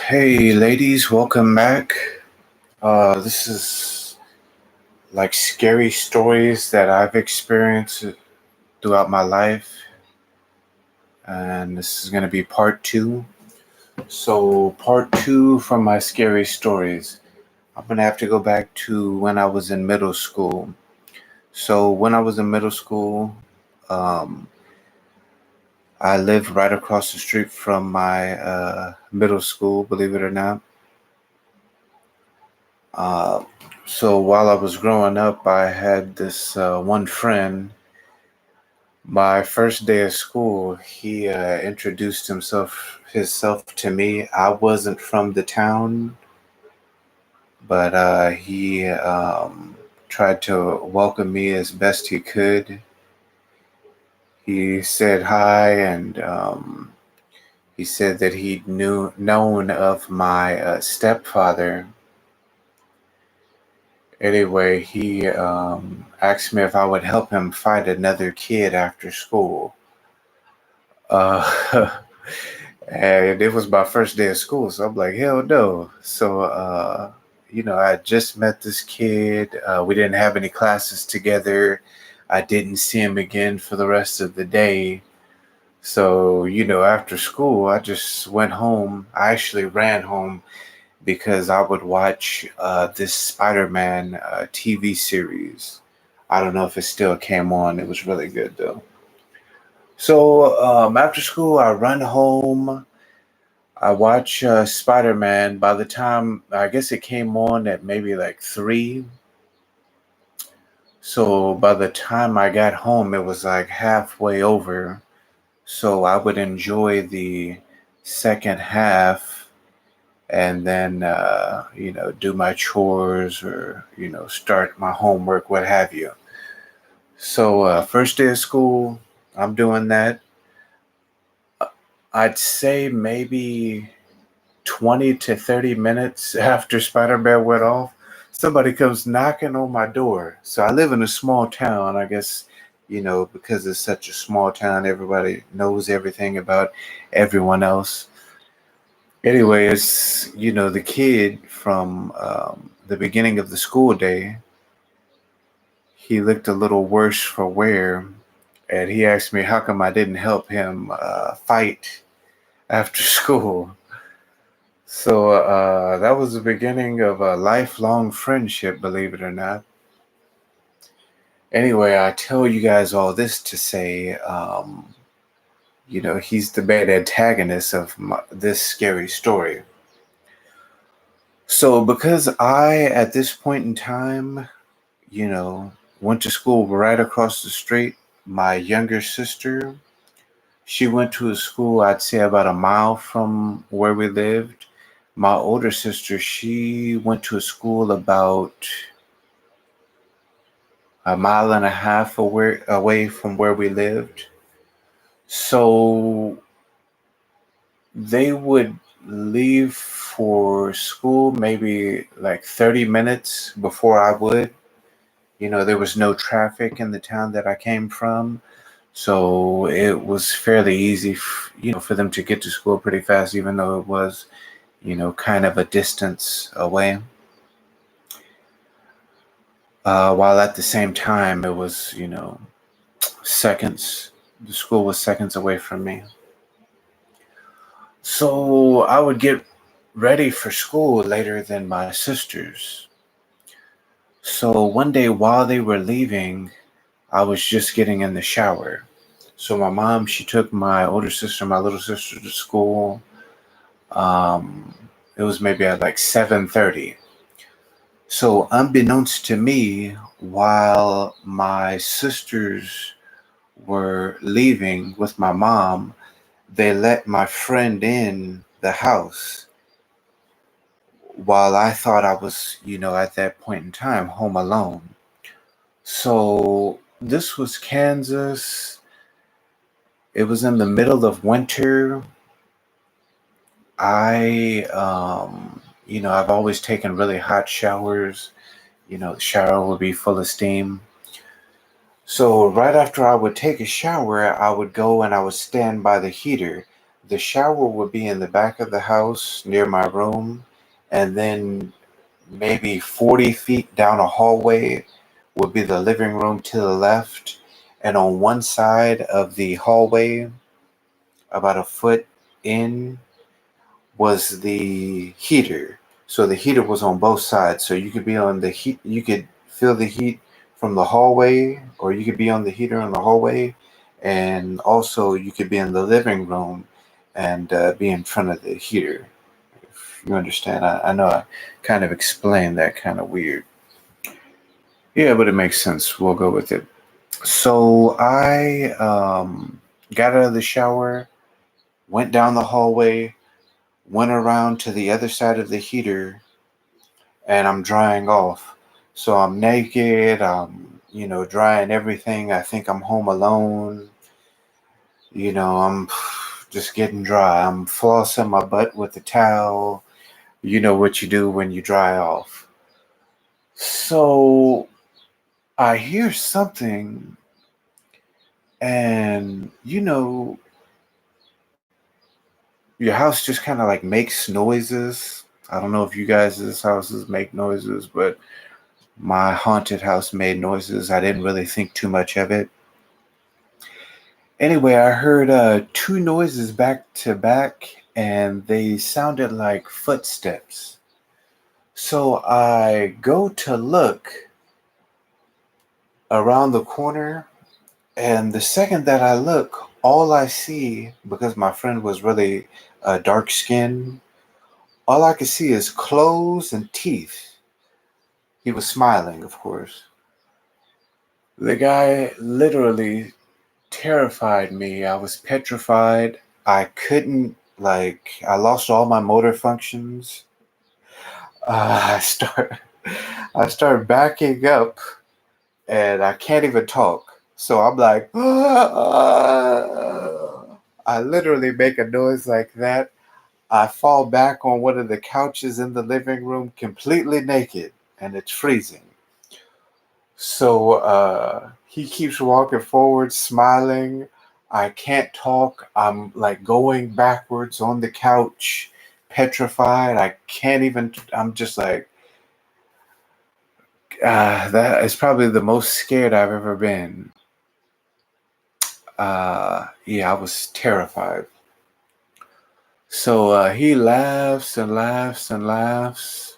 Hey, ladies, welcome back. This is like scary stories that I've experienced throughout my life, and this is going to be part two. So, part two from my scary stories. I'm going to have to go back to when I was in middle school. So, when I was in middle school, um, I lived right across the street from my middle school, believe it or not. Uh, so while I was growing up, I had this one friend. My first day of school, he introduced himself to me. I wasn't from the town, but he tried to welcome me as best he could. He said hi, and he said that he'd known of my stepfather. Anyway, he asked me if I would help him find another kid after school. Uh, and it was my first day of school, so I'm like, hell no. So, I just met this kid. We didn't have any classes together. I didn't see him again for the rest of the day. So, after school, I just went home. I actually ran home because I would watch this Spider-Man TV series. I don't know if it still came on. It was really good though. So after school, I run home. I watch Spider-Man. By the time I guess it came on at maybe like 3. So by the time I got home, it was like halfway over. So I would enjoy the second half and then do my chores or start my homework, what have you. So first day of school, I'm doing that. I'd say maybe 20 to 30 minutes after Spider-Man went off, somebody comes knocking on my door. So I live in a small town. I guess, because it's such a small town, everybody knows everything about everyone else. Anyway, it's, the kid from the beginning of the school day. He looked a little worse for wear. And he asked me how come I didn't help him fight after school. So that was the beginning of a lifelong friendship, believe it or not. Anyway, I tell you guys all this to say, he's the main antagonist of this scary story. So because at this point in time, you know, went to school right across the street, my younger sister, she went to a school, I'd say about a mile from where we lived. My older sister, she went to a school about a mile and a half away from where we lived. So they would leave for school maybe like 30 minutes before I would. There was no traffic in the town that I came from. So it was fairly easy, for them to get to school pretty fast, even though it was, kind of a distance away. While at the same time, it was, seconds. The school was seconds away from me. So I would get ready for school later than my sisters. So one day while they were leaving, I was just getting in the shower. So my mom, she took my older sister, my little sister to school. Um, it was maybe at like 7:30. So unbeknownst to me, while my sisters were leaving with my mom, they let my friend in the house while I thought I was, at that point in time, home alone. So this was Kansas. It was in the middle of winter. I've always taken really hot showers. The shower would be full of steam. So right after I would take a shower, I would go and I would stand by the heater. the shower would be in the back of the house near my room, and then maybe 40 feet down a hallway would be the living room to the left. And on one side of the hallway, about a foot in, was the heater. So the heater was on both sides. So you could be on the heat, you could feel the heat from the hallway, or you could be on the heater in the hallway. And also, you could be in the living room and be in front of the heater. If you understand, I know I kind of explained that kind of weird. Yeah, but it makes sense. We'll go with it. So I got out of the shower, went down the hallway, went around to the other side of the heater, and I'm drying off. So I'm naked, I'm drying everything. I think I'm home alone. I'm just getting dry. I'm flossing my butt with a towel. You know what you do when you dry off. So I hear something, and your house just kind of like makes noises. I don't know if you guys' houses make noises, but my haunted house made noises. I didn't really think too much of it. Anyway, I heard two noises back to back, and they sounded like footsteps. So I go to look around the corner, and the second that I look, all I see, because my friend was really dark skinned, all I could see is clothes and teeth. He was smiling, of course. The guy literally terrified me. I was petrified. I couldn't, I lost all my motor functions. I start, I start backing up, and I can't even talk. So I'm like, I literally make a noise like that. I fall back on one of the couches in the living room completely naked, and it's freezing. So he keeps walking forward, smiling. I can't talk. I'm like going backwards on the couch, petrified. I can't even, I'm just like, that is probably the most scared I've ever been. Yeah, I was terrified. So he laughs and laughs and laughs.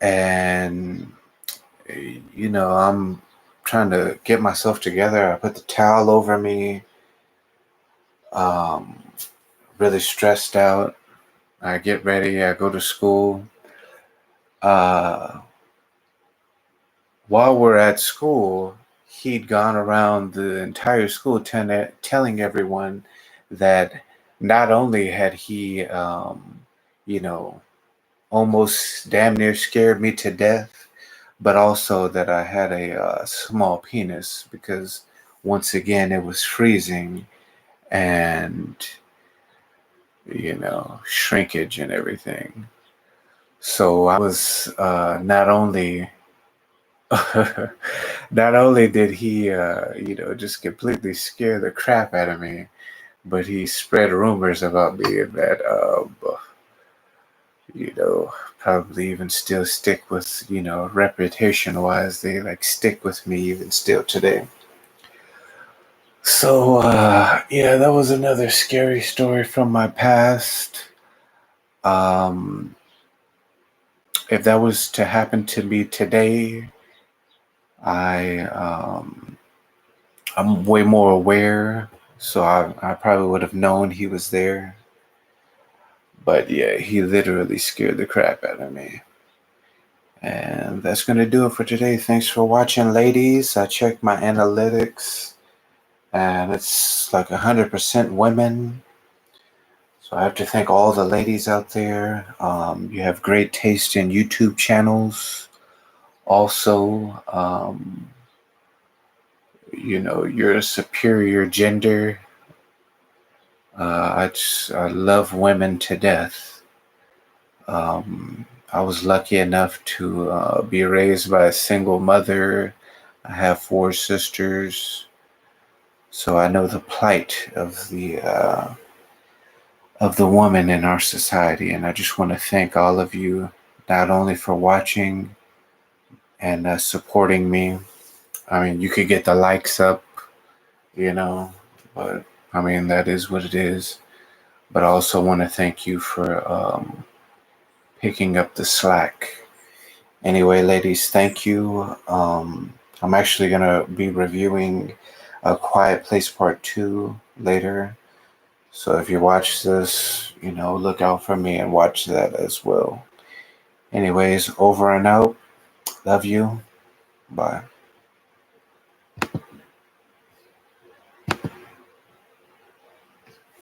And, I'm trying to get myself together. I put the towel over me, um, really stressed out. I get ready. I go to school. Uh, while we're at school, he'd gone around the entire school telling everyone that not only had he, you know, almost damn near scared me to death, but also that I had a small penis because once again it was freezing and, shrinkage and everything. So I was not only did he, just completely scare the crap out of me, but he spread rumors about me that, probably even still stick with, reputation wise, they like stick with me even still today. So, yeah, that was another scary story from my past. Um, if that was to happen to me today, I I'm way more aware, so I probably would have known he was there. But yeah, he literally scared the crap out of me. And that's gonna do it for today. Thanks for watching, ladies. I checked my analytics, and it's like 100% women. So I have to thank all the ladies out there. You have great taste in YouTube channels. Also, you're a superior gender. I love women to death. I was lucky enough to be raised by a single mother. I have 4 sisters, so I know the plight of the of the woman in our society. And I just want to thank all of you, not only for watching and supporting me. I mean, you could get the likes up, you know, but I mean, that is what it is. But I also want to thank you for picking up the slack. Anyway, ladies, thank you. I'm actually going to be reviewing A Quiet Place Part 2 later. So if you watch this, look out for me and watch that as well. Anyways, over and out. Love you. Bye.